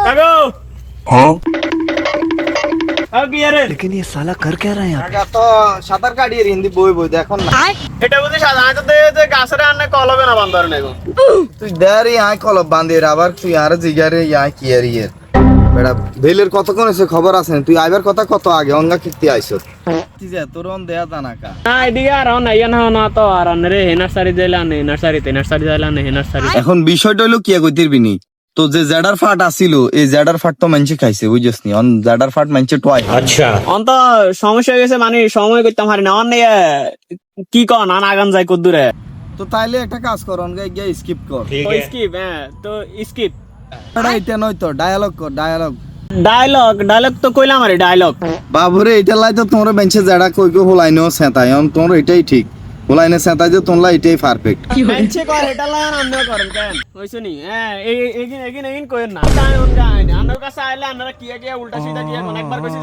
কাগো हाँ কি আরে लेकिन ये साला कर क्या रहा है यहाँ কাকা তো সাঁতার কাটিয়ে হিন্দি বই বই দেখুন না এটা বুঝি সাধারণত যে গাছের আন্নে কলবে না বান্দার নেগো তুই দেরি আয় কলব বাঁধিয়ে আবার তুই আর জিগারে আয় কি আর ইয়ের বেটা বেলের কতক্ষণ এসে খবর আছে তুই আইবার কথা কত আগে অঙ্গা কিত্তি আইছ কি যে তোর অন দেয়া জানা কা না এদিকে আর না ইয়া না তো আর রে হেনার্সারি যাইলা নে নার্সারি যাইলা নে হেনার্সারি এখন বিষয়টা হলো কি কইতিরবিনি তো যে জেডার ফাট আসিল এই জেডার ফাট তো মানছে খাইছে বুঝছস নি অন জেডার ফাট মানছে টয় অন্ত সমস্যা হয়ে গেছে মানে সময় করতে পারি না অন্য কি কর না আগান যায় কত দূরে তো তাইলে একটা কাজ কর অনগা গিয়ে স্কিপ কর স্কিপ হ্যাঁ তো স্কিপ এটা এটা নয় তো ডায়ালগ কর ডায়ালগ ডায়লগ তো কইলাম আরে ডায়লগ বাবুরে এটা লাই তো তোমরা বেঞ্চে জেডা কই কই হোলাইনো সেতাই অন তোর এটাই ঠিক হোলাইনে সেতাই যে তোমরা এটাই পারফেক্ট মেনছে কর এটা লাগান আমনে করেন কেন হইছে নি হ্যাঁ এগিন কইেন না তাই অন গায় না আমার কাছে আইলে আপনারা কি উল্টা সিধা কি এখন একবার কইছি